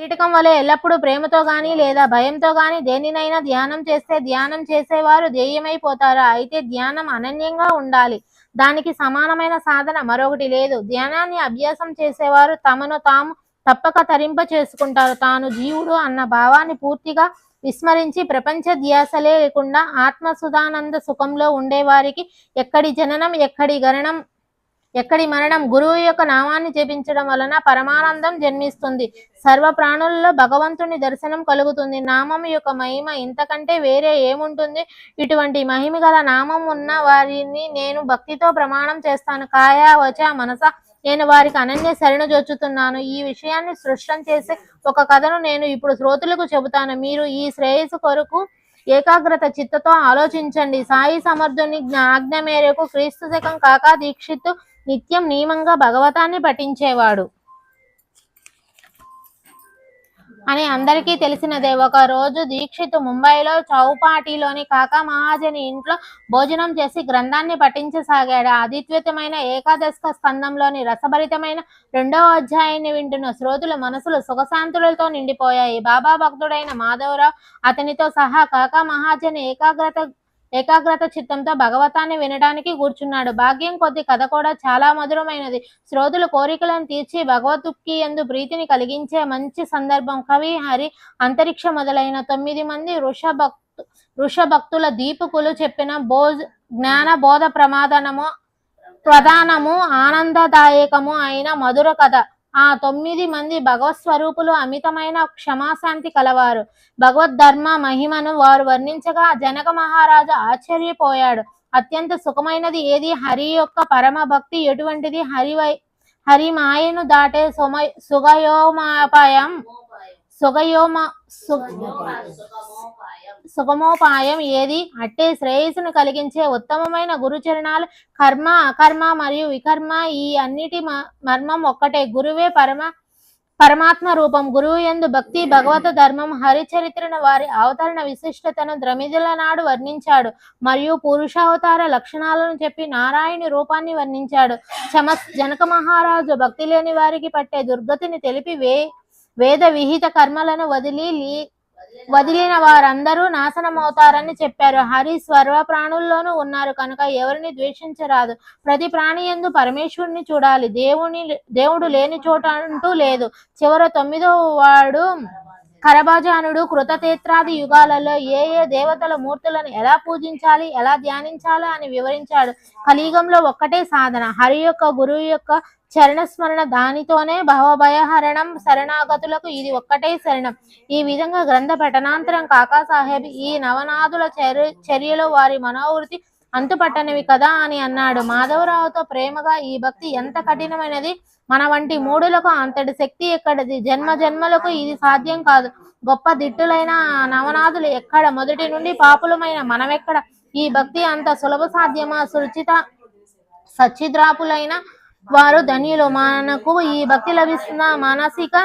కీటకం వలె ఎల్లప్పుడూ ప్రేమతో గాని లేదా భయంతో గాని దేనినైనా ధ్యానం చేస్తే ధ్యానం చేసేవారు ధ్యేయమైపోతారు. అయితే ధ్యానం అనన్యంగా ఉండాలి. దానికి సమానమైన సాధన మరొకటి లేదు. ధ్యానాన్ని అభ్యాసం చేసేవారు తమను తాము తప్పక తరింప చేసుకుంటారు. తాను జీవుడు అన్న భావాన్ని పూర్తిగా విస్మరించి ప్రపంచ ధ్యాసలే లేకుండా ఆత్మసుధానంద సుఖంలో ఉండేవారికి ఎక్కడి జననం, ఎక్కడి మరణం. గురువు యొక్క నామాన్ని జపించడం వలన పరమానందం జన్మిస్తుంది. సర్వ ప్రాణులలో భగవంతుని దర్శనం కలుగుతుంది. నామం యొక్క మహిమ ఇంతకంటే వేరే ఏముంటుంది? ఇటువంటి మహిమ గల నామం ఉన్న వారిని నేను భక్తితో ప్రమాణం చేస్తాను. కాయ వచ మనస నేను వారికి అనన్య శరణు జొచ్చుతున్నాను. ఈ విషయాన్ని స్పష్టం చేసే ఒక కథను నేను ఇప్పుడు శ్రోతలకు చెబుతాను. మీరు ఈ శ్రేయస్సు కొరకు ఏకాగ్రత చిత్తతో ఆలోచించండి. సాయి సమర్థుని ఆజ్ఞ మేరకు క్రీస్తు శకం కాకా దీక్షిత్ నిత్యం నియమంగా భగవతాన్ని పఠించేవాడు అని అందరికీ తెలిసినదే. ఒక రోజు దీక్షిత్ ముంబైలో చౌపాటీలోని కాకా మహాజని ఇంట్లో భోజనం చేసి గ్రంథాన్ని పఠించసాగాడు. అద్వితీయమైన ఏకాదశ స్కందంలోని రసభరితమైన 2వ అధ్యాయాన్ని వింటున్న శ్రోతుల మనసులు సుఖశాంతులతో నిండిపోయాయి. బాబా భక్తుడైన మాధవరావు అతనితో సహా కాకా మహాజని ఏకాగ్రత చిత్తంతో భగవతాన్ని వినడానికి కూర్చున్నాడు. భాగ్యం కొద్ది కథ కూడా చాలా మధురమైనది. శ్రోతుల కోరికలను తీర్చి భగవద్భక్తి యందు ప్రీతిని కలిగించే మంచి సందర్భం. కవి, హరి, అంతరిక్ష మొదలైన 9 మంది ఋషభక్తుల దీపకులు చెప్పిన జ్ఞాన బోధ ప్రధానము ఆనందదాయకము అయిన మధుర కథ. ఆ 9 మంది భగవత్ స్వరూపులు అమితమైన క్షమాశాంతి కలవారు. భగవద్ధర్మ మహిమను వారు వర్ణించగా జనక మహారాజు ఆశ్చర్యపోయాడు. అత్యంత సుఖమైనది ఏది? హరి యొక్క పరమ భక్తి ఎటువంటిది? హరి మాయను దాటే సుగమోపాయం ఏది? అట్టే శ్రేయస్సును కలిగించే ఉత్తమమైన గురుచరణాలు. కర్మ, అకర్మ మరియు వికర్మ ఈ అన్నిటి మర్మం ఒక్కటే. గురువే పరమాత్మ రూపం. గురువు యందు భక్తి, భగవత ధర్మం. హరిచరిత్రను వారి అవతరణ విశిష్టతను ద్రమిదల నాడు వర్ణించాడు మరియు పురుషావతార లక్షణాలను చెప్పి నారాయణి రూపాన్ని వర్ణించాడు. జనక మహారాజు భక్తి లేని వారికి పట్టే దుర్గతిని తెలిపి వేద విహిత కర్మలను వదిలిన వారందరూ నాశనమవుతారని చెప్పారు. హరి సర్వ ప్రాణుల్లోనూ ఉన్నారు కనుక ఎవరిని ద్వేషించరాదు. ప్రతి ప్రాణి యందు పరమేశ్వరుని చూడాలి. దేవుడు లేని చోట అంటూ లేదు. చివర 9వ వాడు కరభాజనుడు కృతక్షేత్రాది యుగాలలో ఏ దేవతల మూర్తులను ఎలా పూజించాలి, ఎలా ధ్యానించాలి అని వివరించాడు. కలియుగంలో ఒక్కటే సాధన, హరి యొక్క గురువు యొక్క చరణస్మరణ. దానితోనే భవభయహరణం. శరణాగతులకు ఇది ఒక్కటే శరణం. ఈ విధంగా గ్రంథ పఠనాంతరం కాకాసాహెబ్ ఈ నవనాథుల చర్యలో వారి మనోవృత్తి అంతుపట్టనివి కదా అని అన్నాడు. మాధవరావుతో ప్రేమగా ఈ భక్తి ఎంత కఠినమైనది, మన వంటి మూడులకు అంతటి శక్తి ఎక్కడిది? జన్మ జన్మలకు ఇది సాధ్యం కాదు. గొప్ప దిట్టులైన నవనాథులు ఎక్కడ? మొదటి నుండి పాపులమైన మనమెక్కడ? ఈ భక్తి అంత సులభ సాధ్యమా? సచ్చిద్రాపులైన వారు ధన్యులు. మనకు ఈ భక్తి లభిస్తున్న మానసిక